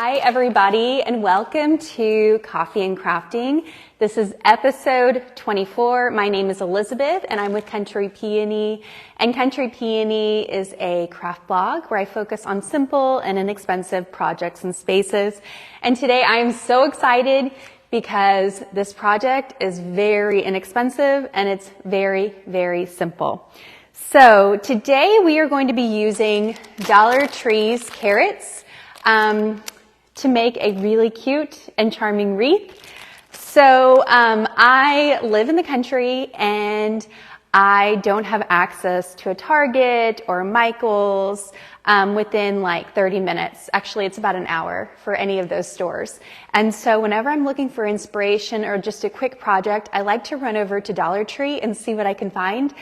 Hi everybody, and welcome to Coffee and Crafting. This is episode 24. My name is Elizabeth and I'm with Country Peony. And Country Peony is a craft blog where I focus on simple and inexpensive projects and spaces. And today I am so excited because this project is very inexpensive and it's very, very simple. So today we are going to be using Dollar Tree's carrots to make a really cute and charming wreath. So I live in the country and I don't have access to a Target or a Michael's within like 30 minutes. Actually, it's about an hour for any of those stores. And so whenever I'm looking for inspiration or just a quick project, I like to run over to Dollar Tree and see what I can find.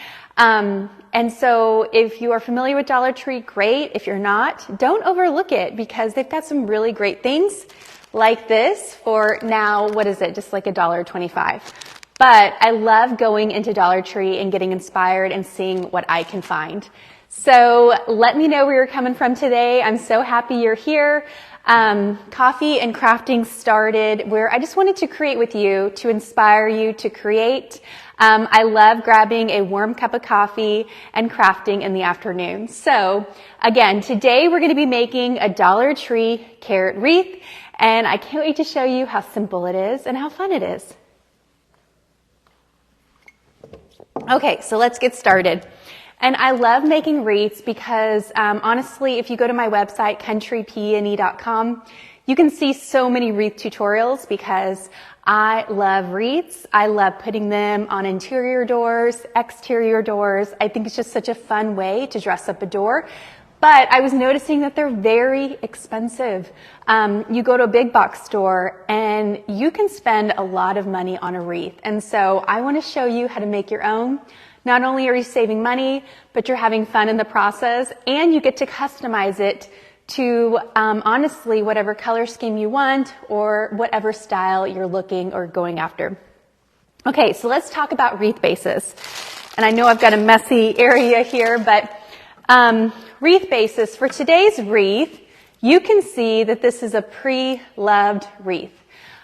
And so if you are familiar with Dollar Tree, great. If you're not, don't overlook it because they've got some really great things like this for now, what is it? Just like $1.25. But I love going into Dollar Tree and getting inspired and seeing what I can find. So let me know where you're coming from today. I'm so happy you're here. Coffee and Crafting started where I just wanted to create with you to inspire you to create. I love grabbing a warm cup of coffee and crafting in the afternoon. So again, today we're going to be making a Dollar Tree carrot wreath, and I can't wait to show you how simple it is and how fun it is. Okay, so let's get started. And I love making wreaths because honestly, if you go to my website, countrypeony.com, you can see so many wreath tutorials because I love wreaths. I love putting them on interior doors, exterior doors. I think it's just such a fun way to dress up a door. But I was noticing that they're very expensive. You go to a big box store and you can spend a lot of money on a wreath. And so I want to show you how to make your own. Not only are you saving money, but you're having fun in the process and you get to customize it to honestly whatever color scheme you want or whatever style you're looking or going after. Okay, so let's talk about wreath bases. And I know I've got a messy area here, but wreath bases for today's wreath, you can see that this is a pre-loved wreath.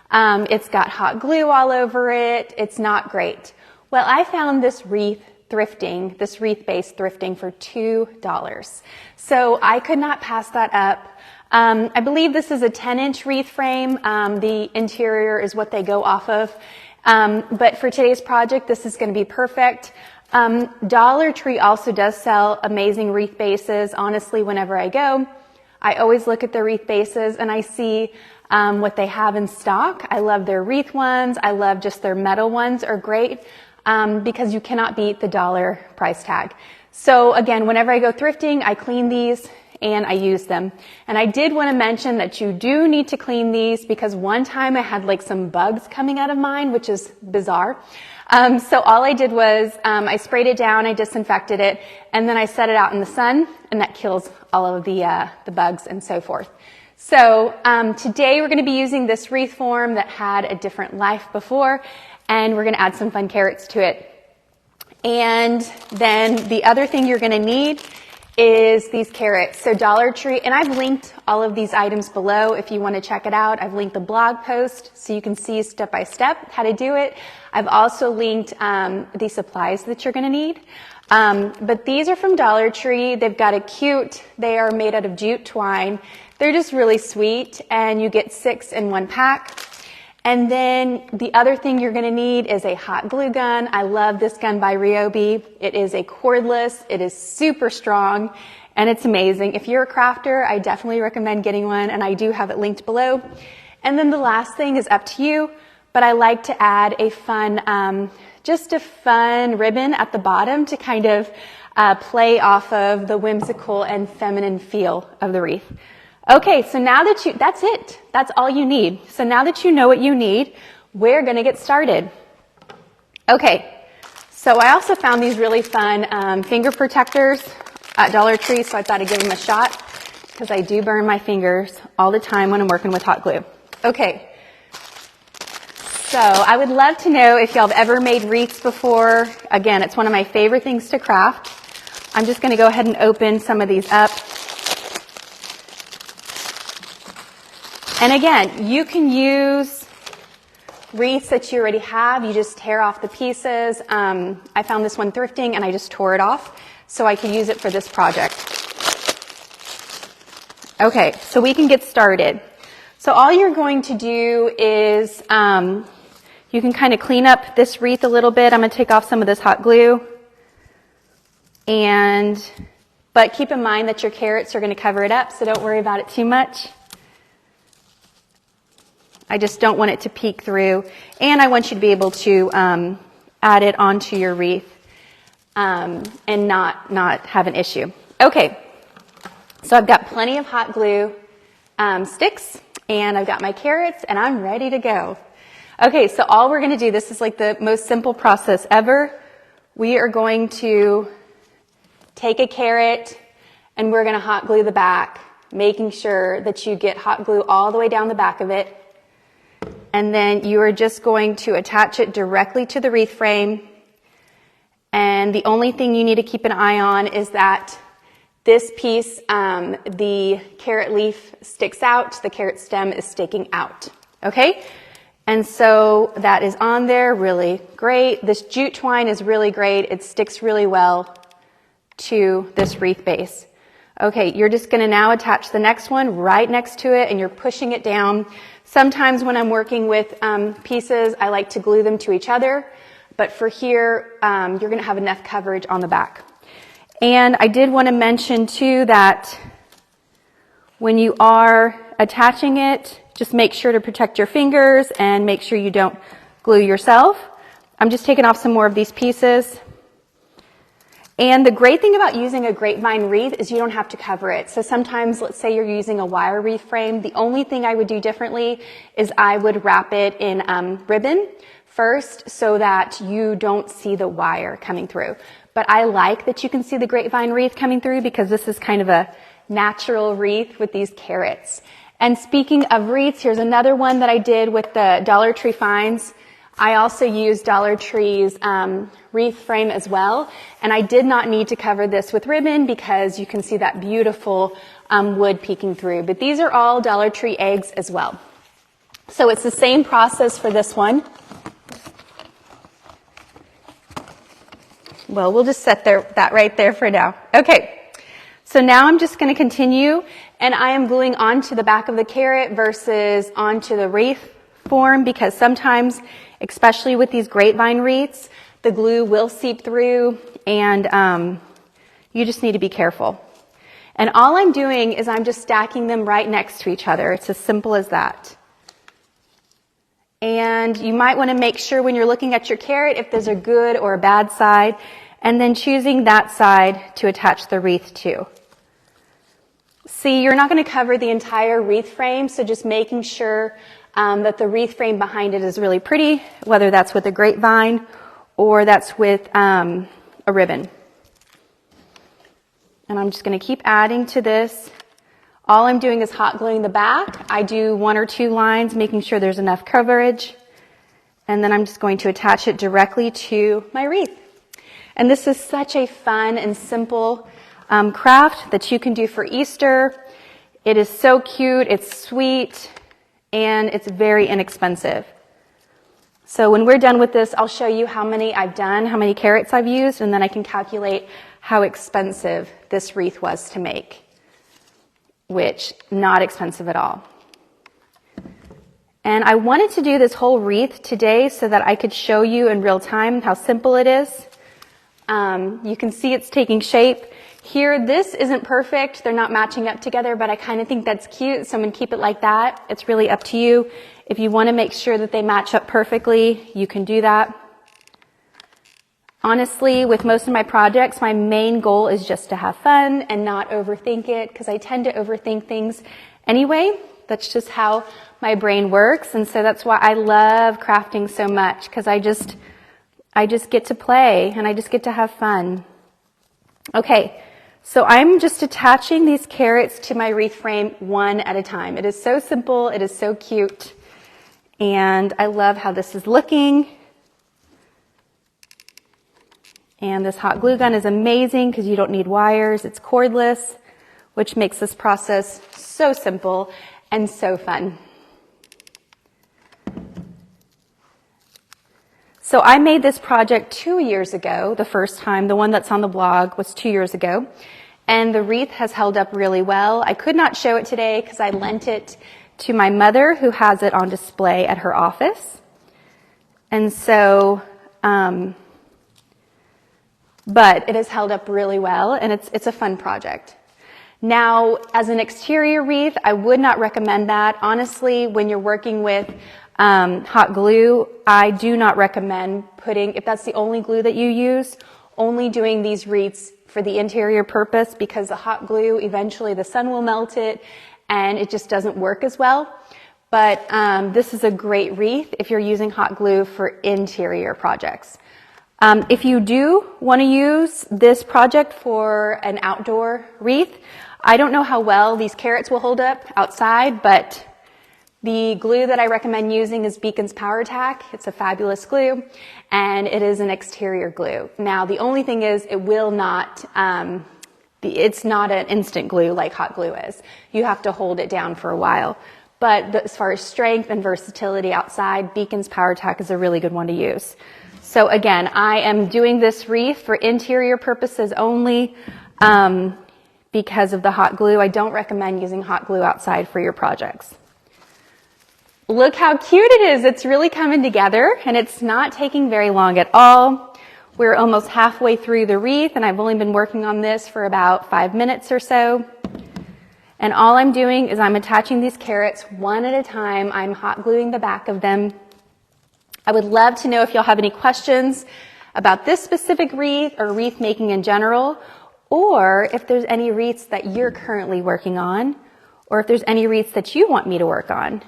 It's got hot glue all over it. It's not great. Well, I found this wreath base thrifting for $2. So I could not pass that up. I believe this is a 10-inch wreath frame. The interior is what they go off of. But for today's project, this is going to be perfect. Dollar Tree also does sell amazing wreath bases. Honestly, whenever I go, I always look at their wreath bases and I see what they have in stock. I love their wreath ones. I love just their metal ones are great. Because you cannot beat the dollar price tag. So again, whenever I go thrifting, I clean these and I use them. And I did want to mention that you do need to clean these because one time I had like some bugs coming out of mine, which is bizarre. So all I did was I sprayed it down, I disinfected it, and then I set it out in the sun, and that kills all of the bugs and so forth. So today we're going to be using this wreath form that had a different life before. And we're going to add some fun carrots to it. And then the other thing you're going to need is these carrots. So Dollar Tree, and I've linked all of these items below if you want to check it out. I've linked the blog post so you can see step by step how to do it. I've also linked the supplies that you're going to need. But these are from Dollar Tree. They've got they are made out of jute twine. They're just really sweet, and you get 6 in one pack. And then the other thing you're going to need is a hot glue gun. I love this gun by Ryobi. It is a cordless. It is super strong and it's amazing. If you're a crafter, I definitely recommend getting one, and I do have it linked below. And then the last thing is up to you, but I like to add a fun, just a fun ribbon at the bottom to kind of play off of the whimsical and feminine feel of the wreath. Okay, so now that that's it. That's all you need. So now that you know what you need, we're going to get started. Okay, so I also found these really fun finger protectors at Dollar Tree, so I thought I'd give them a shot because I do burn my fingers all the time when I'm working with hot glue. Okay, so I would love to know if y'all have ever made wreaths before. Again, it's one of my favorite things to craft. I'm just going to go ahead and open some of these up. And again, you can use wreaths that you already have. You just tear off the pieces. I found this one thrifting and I just tore it off so I could use it for this project. Okay, so we can get started. So all you're going to do is you can kind of clean up this wreath a little bit. I'm going to take off some of this hot glue. But keep in mind that your carrots are going to cover it up, so don't worry about it too much. I just don't want it to peek through. And I want you to be able to add it onto your wreath and not have an issue. Okay, so I've got plenty of hot glue sticks, and I've got my carrots, and I'm ready to go. Okay, so all we're going to do, this is like the most simple process ever. We are going to take a carrot, and we're going to hot glue the back, making sure that you get hot glue all the way down the back of it. And then you are just going to attach it directly to the wreath frame. And the only thing you need to keep an eye on is that this piece, the carrot leaf sticks out, the carrot stem is sticking out. Okay? And so that is on there, really great. This jute twine is really great. It sticks really well to this wreath base. Okay, you're just going to now attach the next one right next to it, and you're pushing it down. Sometimes when I'm working with pieces, I like to glue them to each other, but for here, you're going to have enough coverage on the back. And I did want to mention too that when you are attaching it, just make sure to protect your fingers and make sure you don't glue yourself. I'm just taking off some more of these pieces. And the great thing about using a grapevine wreath is you don't have to cover it. So sometimes, let's say you're using a wire wreath frame, the only thing I would do differently is I would wrap it in ribbon first so that you don't see the wire coming through. But I like that you can see the grapevine wreath coming through because this is kind of a natural wreath with these carrots. And speaking of wreaths, here's another one that I did with the Dollar Tree finds. I also used Dollar Tree's wreath frame as well, and I did not need to cover this with ribbon because you can see that beautiful wood peeking through. But these are all Dollar Tree eggs as well. So it's the same process for this one. Well, we'll just set that right there for now. Okay, so now I'm just going to continue, and I am gluing onto the back of the carrot versus onto the wreath form because sometimes, especially with these grapevine wreaths, the glue will seep through, and you just need to be careful. And all I'm doing is I'm just stacking them right next to each other. It's as simple as that. And you might want to make sure when you're looking at your carrot if there's a good or a bad side, and then choosing that side to attach the wreath to. See, you're not going to cover the entire wreath frame, so just making sure that the wreath frame behind it is really pretty, whether that's with a grapevine or that's with a ribbon. And I'm just going to keep adding to this. All I'm doing is hot gluing the back. I do 1 or 2 lines, making sure there's enough coverage. And then I'm just going to attach it directly to my wreath. And this is such a fun and simple craft that you can do for Easter. It is so cute, it's sweet, and it's very inexpensive. So when we're done with this, I'll show you how many I've done, how many carrots I've used, and then I can calculate how expensive this wreath was to make, which not expensive at all. And I wanted to do this whole wreath today so that I could show you in real time how simple it is. You can see it's taking shape. Here, this isn't perfect. They're not matching up together, but I kind of think that's cute, so I'm going to keep it like that. It's really up to you. If you want to make sure that they match up perfectly, you can do that. Honestly, with most of my projects, my main goal is just to have fun and not overthink it, because I tend to overthink things anyway. That's just how my brain works, and so that's why I love crafting so much, because I just get to play and I just get to have fun. Okay, so I'm just attaching these carrots to my wreath frame one at a time. It is so simple, it is so cute, and I love how this is looking. And this hot glue gun is amazing because you don't need wires, it's cordless, which makes this process so simple and so fun. So I made this project 2 years ago, the first time. The one that's on the blog was 2 years ago. And the wreath has held up really well. I could not show it today because I lent it to my mother, who has it on display at her office. And so, but it has held up really well, and it's a fun project. Now, as an exterior wreath, I would not recommend that. Honestly, when you're working with hot glue, I do not recommend putting, if that's the only glue that you use, only doing these wreaths for the interior purpose, because the hot glue, eventually the sun will melt it and it just doesn't work as well. But this is a great wreath if you're using hot glue for interior projects. If you do want to use this project for an outdoor wreath, I don't know how well these carrots will hold up outside, but the glue that I recommend using is Beacon's Power Tack. It's a fabulous glue, and it is an exterior glue. Now, the only thing is it will not, it's not an instant glue like hot glue is. You have to hold it down for a while. But as far as strength and versatility outside, Beacon's Power Tack is a really good one to use. So again, I am doing this wreath for interior purposes only because of the hot glue. I don't recommend using hot glue outside for your projects. Look how cute it is. It's really coming together, and it's not taking very long at all. We're almost halfway through the wreath, and I've only been working on this for about 5 minutes or so. And all I'm doing is I'm attaching these carrots one at a time. I'm hot gluing the back of them. I would love to know if y'all have any questions about this specific wreath or wreath making in general, or if there's any wreaths that you're currently working on, or if there's any wreaths that you want me to work on.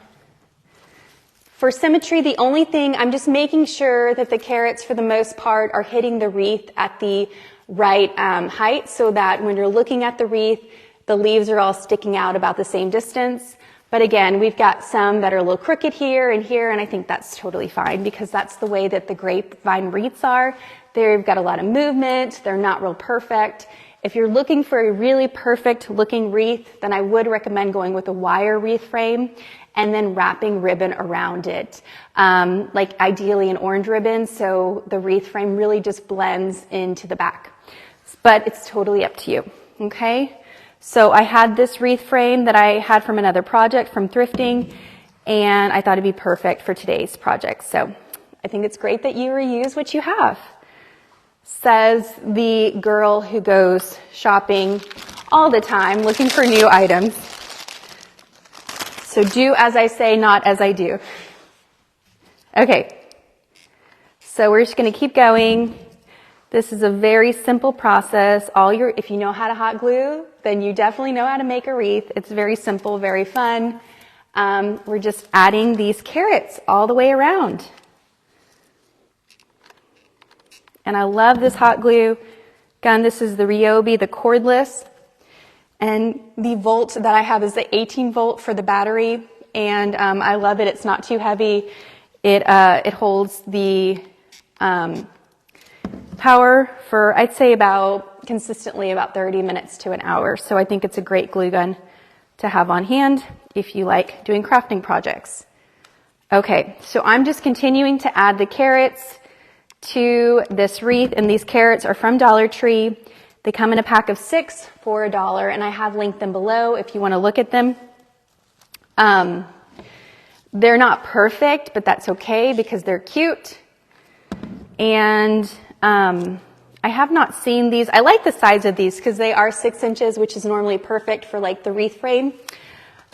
For symmetry, the only thing, I'm just making sure that the carrots, for the most part, are hitting the wreath at the right height, so that when you're looking at the wreath, the leaves are all sticking out about the same distance. But again, we've got some that are a little crooked here, and I think that's totally fine, because that's the way that the grapevine wreaths are. They've got a lot of movement. They're not real perfect. If you're looking for a really perfect looking wreath, then I would recommend going with a wire wreath frame and then wrapping ribbon around it, like ideally an orange ribbon, so the wreath frame really just blends into the back. But it's totally up to you, okay? So I had this wreath frame that I had from another project from thrifting, and I thought it'd be perfect for today's project. So I think it's great that you reuse what you have. Says the girl who goes shopping all the time looking for new items. So do as I say, not as I do. Okay, so we're just going to keep going. This is a very simple process. If you know how to hot glue, then you definitely know how to make a wreath. It's very simple, very fun. We're just adding these carrots all the way around. And I love this hot glue. Again, this is the Ryobi, the cordless. And the volt that I have is the 18 volt for the battery. And I love it. It's not too heavy. It holds the power for, I'd say, consistently about 30 minutes to an hour. So I think it's a great glue gun to have on hand if you like doing crafting projects. Okay, so I'm just continuing to add the carrots to this wreath, and these carrots are from Dollar Tree. They come in a pack of 6 for $1, and I have linked them below if you want to look at them. They're not perfect, but that's okay because they're cute. And I have not seen these. I like the size of these because they are 6 inches, which is normally perfect for like the wreath frame.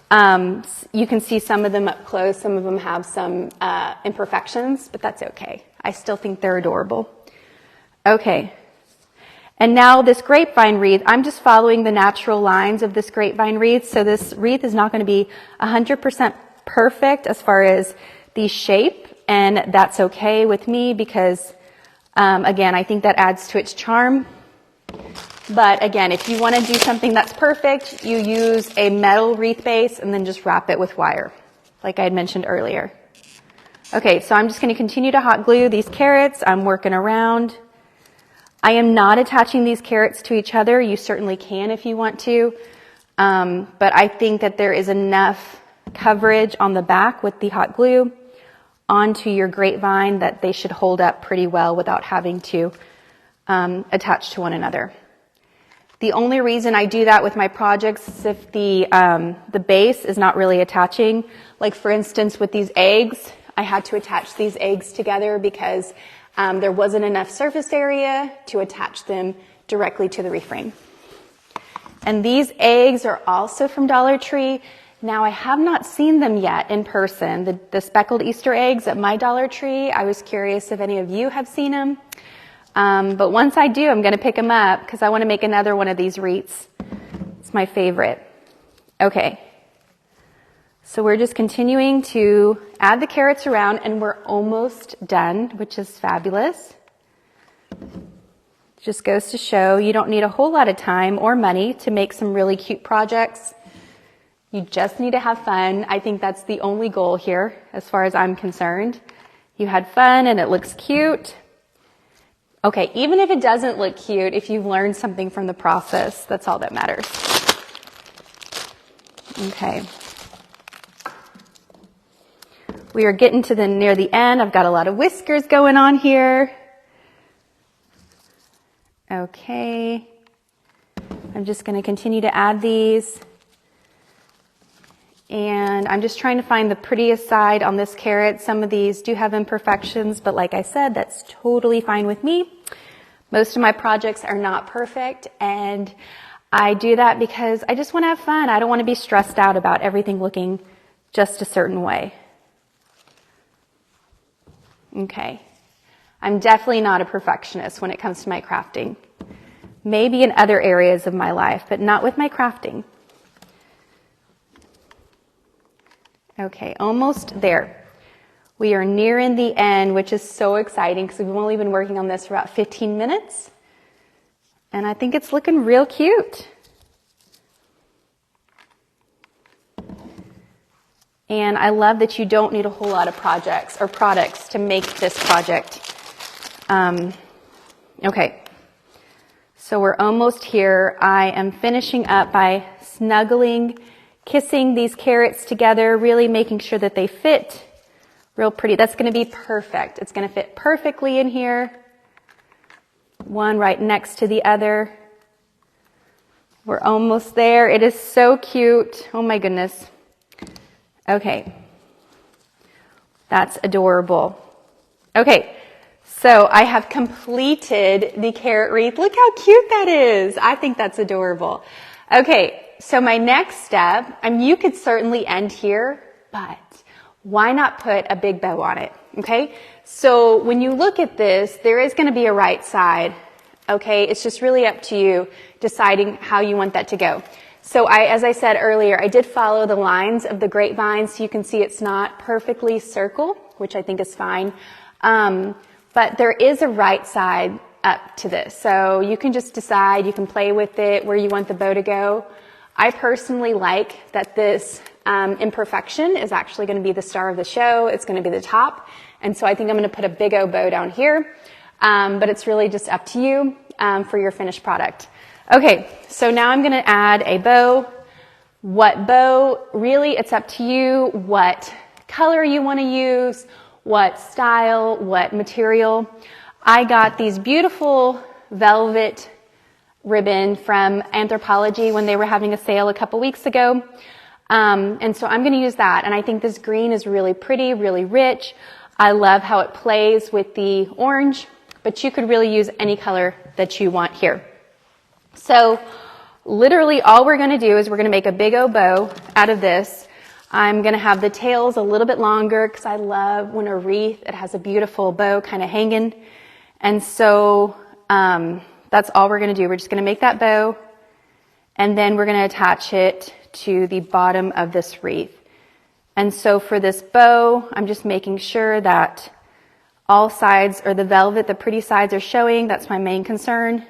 You can see some of them up close. Some of them have some imperfections, but that's okay. I still think they're adorable. Okay. And now this grapevine wreath, I'm just following the natural lines of this grapevine wreath. So this wreath is not going to be 100% perfect as far as the shape, and that's okay with me because, again, I think that adds to its charm. But again, if you want to do something that's perfect, you use a metal wreath base and then just wrap it with wire, like I had mentioned earlier. Okay, so I'm just going to continue to hot glue these carrots. I'm working around. I am not attaching these carrots to each other. You certainly can if you want to. But I think that there is enough coverage on the back with the hot glue. onto your grapevine that they should hold up pretty well without having to attach to one another. The only reason I do that with my projects is if the base is not really attaching. Like for instance, with these eggs, I had to attach these eggs together because there wasn't enough surface area to attach them directly to the wreath frame. And these eggs are also from Dollar Tree. Now I have not seen them yet in person, the speckled Easter eggs at my Dollar Tree. I was curious if any of you have seen them. But once I do, I'm going to pick them up because I want to make another one of these wreaths. It's my favorite. Okay. So we're just continuing to add the carrots around and we're almost done, which is fabulous. Just goes to show you don't need a whole lot of time or money to make some really cute projects. You just need to have fun. I think that's the only goal here as far as I'm concerned. You had fun and it looks cute. Okay, even if it doesn't look cute, if you've learned something from the process, that's all that matters. Okay. We are getting to near the end. I've got a lot of whiskers going on here. Okay. I'm just going to continue to add these. And I'm just trying to find the prettiest side on this carrot. Some of these do have imperfections, but like I said, that's totally fine with me. Most of my projects are not perfect, and I do that because I just want to have fun. I don't want to be stressed out about everything looking just a certain way. Okay. I'm definitely not a perfectionist when it comes to my crafting. Maybe in other areas of my life, but not with my crafting. Okay, almost there. We are nearing the end, which is so exciting because we've only been working on this for about 15 minutes. And I think it's looking real cute. And I love that you don't need a whole lot of projects or products to make this project. Okay, so we're almost here. I am finishing up by snuggling, kissing these carrots together, really making sure that they fit real pretty. That's going to be perfect. It's going to fit perfectly in here. One right next to the other. We're almost there. It is so cute. Oh my goodness. Okay. That's adorable. Okay. So I have completed the carrot wreath. Look how cute that is. I think that's adorable. Okay. So my next step, you could certainly end here, but why not put a big bow on it? Okay. So when you look at this, there is going to be a right side. Okay. It's just really up to you deciding how you want that to go. So as I said earlier, I did follow the lines of the grapevine, so you can see it's not perfectly circle, which I think is fine. But there is a right side up to this. So you can just decide, you can play with it where you want the bow to go. I personally like that this imperfection is actually going to be the star of the show. It's going to be the top. And so I think I'm going to put a big O bow down here. But it's really just up to you for your finished product. Okay, so now I'm going to add a bow. What bow? Really, it's up to you what color you want to use, what style, what material. I got these beautiful velvet ribbon from Anthropologie when they were having a sale a couple weeks ago. And so I'm going to use that. And I think this green is really pretty, really rich. I love how it plays with the orange, but you could really use any color that you want here. So literally all we're going to do is we're going to make a big O bow out of this. I'm going to have the tails a little bit longer because I love when a wreath, it has a beautiful bow kind of hanging. And so that's all we're going to do. We're just going to make that bow, and then we're going to attach it to the bottom of this wreath. And so for this bow, I'm just making sure that all sides, or the velvet, the pretty sides are showing. That's my main concern.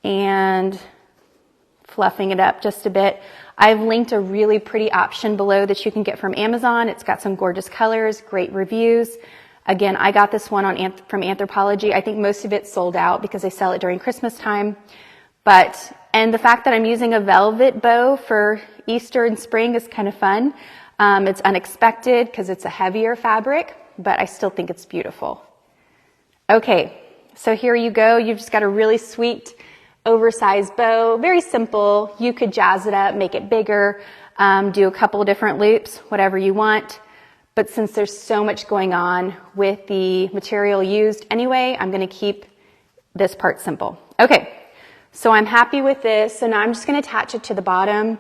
And fluffing it up just a bit. I've linked a really pretty option below that you can get from Amazon. It's got some gorgeous colors, great reviews. Again, I got this one from Anthropologie. I think most of it's sold out because they sell it during Christmas time. And the fact that I'm using a velvet bow for Easter and spring is kind of fun. It's unexpected because it's a heavier fabric, but I still think it's beautiful. Okay, so here you go. You've just got a really sweet, oversized bow. Very simple. You could jazz it up, make it bigger, do a couple different loops, whatever you want. But since there's so much going on with the material used anyway, I'm going to keep this part simple. Okay, so I'm happy with this. So now I'm just going to attach it to the bottom.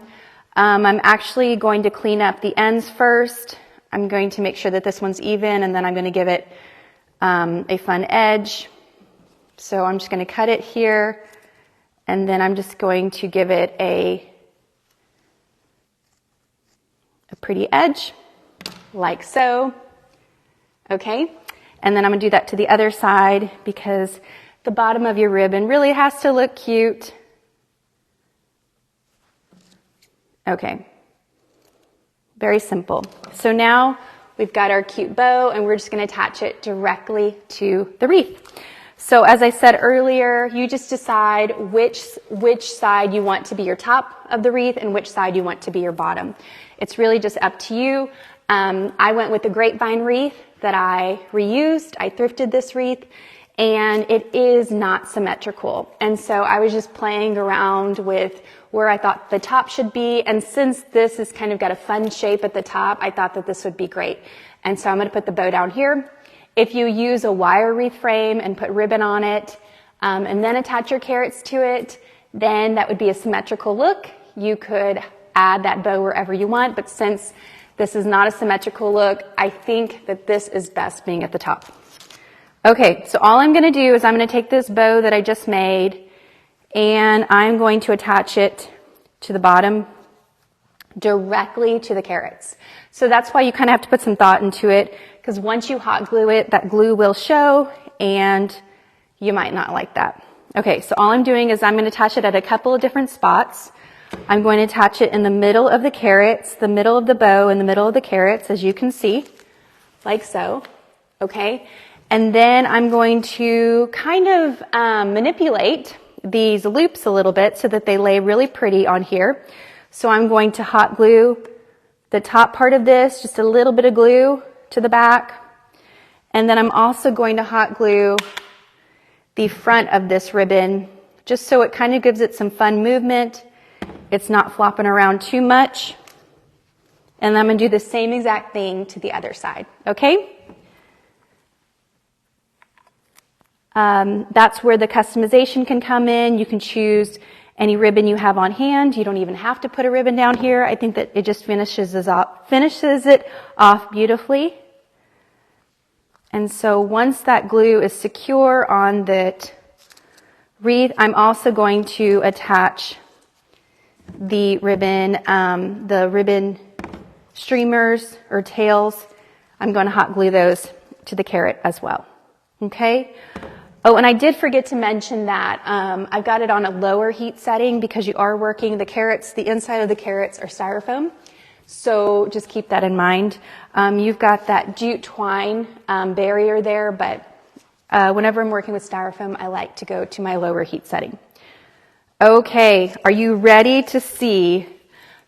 I'm actually going to clean up the ends first. I'm going to make sure that this one's even, and then I'm going to give it a fun edge. So I'm just going to cut it here, and then I'm just going to give it a pretty edge, like so. Okay, and then I'm going to do that to the other side because the bottom of your ribbon really has to look cute. Okay, very simple. So now we've got our cute bow, and we're just going to attach it directly to the wreath. So as I said earlier, you just decide which side you want to be your top of the wreath and which side you want to be your bottom. It's really just up to you. I went with the grapevine wreath that I reused. I thrifted this wreath, and it is not symmetrical. And so I was just playing around with where I thought the top should be. And since this has kind of got a fun shape at the top, I thought that this would be great. And so I'm going to put the bow down here. If you use a wire wreath frame and put ribbon on it, and then attach your carrots to it, then that would be a symmetrical look. You could add that bow wherever you want, but since this is not a symmetrical look, I think that this is best being at the top. Okay, so all I'm going to do is I'm going to take this bow that I just made, and I'm going to attach it to the bottom directly to the carrots. So that's why you kind of have to put some thought into it, because once you hot glue it, that glue will show, and you might not like that. Okay, so all I'm doing is I'm going to attach it at a couple of different spots. I'm going to attach it in the middle of the carrots, the middle of the bow, and the middle of the carrots, as you can see, like so. Okay, and then I'm going to kind of manipulate these loops a little bit so that they lay really pretty on here. So I'm going to hot glue the top part of this, just a little bit of glue to the back. And then I'm also going to hot glue the front of this ribbon, just so it kind of gives it some fun movement. It's not flopping around too much. And I'm going to do the same exact thing to the other side, okay? That's where the customization can come in. You can choose any ribbon you have on hand. You don't even have to put a ribbon down here. I think that it just finishes it off beautifully. And so once that glue is secure on that wreath, I'm also going to attach the ribbon streamers or tails. I'm going to hot glue those to the carrot as well. Okay? Oh, and I did forget to mention that I've got it on a lower heat setting because you are working the carrots. The inside of the carrots are styrofoam. So just keep that in mind. You've got that jute twine barrier there, but whenever I'm working with styrofoam, I like to go to my lower heat setting. Okay, are you ready to see?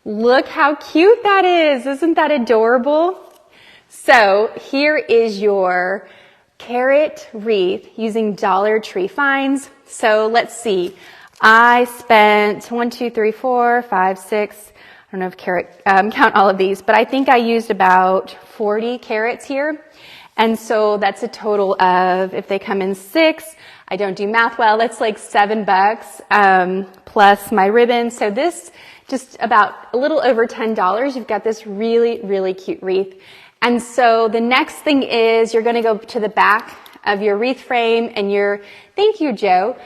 Look how cute that is. Isn't that adorable? So here is your carrot wreath using Dollar Tree finds. So let's see. I spent 1, 2, 3, 4, 5, 6. I don't know if count all of these, but I think I used about 40 carrots here. And so that's a total of, if they come in 6, I don't do math well, that's like $7 plus my ribbon. So this just about a little over $10. You've got this really, really cute wreath. And so the next thing is you're going to go to the back of your wreath frame and thank you, Joe.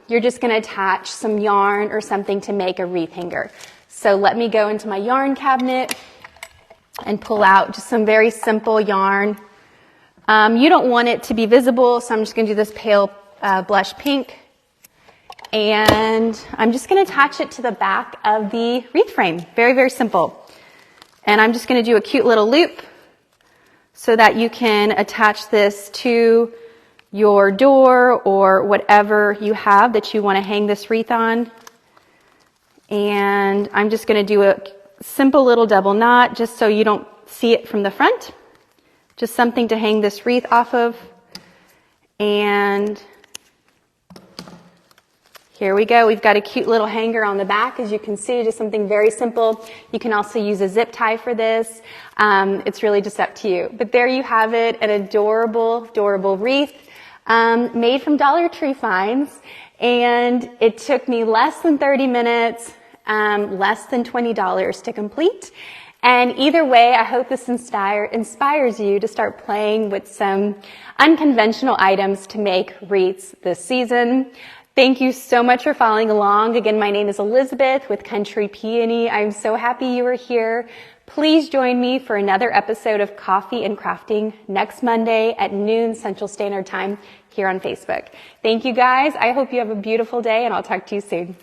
You're just going to attach some yarn or something to make a wreath hanger. So let me go into my yarn cabinet and pull out just some very simple yarn. You don't want it to be visible, so I'm just going to do this pale blush pink. And I'm just going to attach it to the back of the wreath frame. Very, very simple. And I'm just going to do a cute little loop so that you can attach this to your door or whatever you have that you want to hang this wreath on. And I'm just going to do simple little double knot just so you don't see it from the front. Just something to hang this wreath off of. And here we go. We've got a cute little hanger on the back, as you can see, just something very simple. You can also use a zip tie for this. It's really just up to you. But there you have it, an adorable, adorable wreath made from Dollar Tree finds. And it took me less than 30 minutes, less than $20 to complete. And either way, I hope this inspires you to start playing with some unconventional items to make wreaths this season. Thank you so much for following along. Again, my name is Elizabeth with Country Peony. I'm so happy you are here. Please join me for another episode of Coffee and Crafting next Monday at noon Central Standard Time here on Facebook. Thank you guys. I hope you have a beautiful day, and I'll talk to you soon.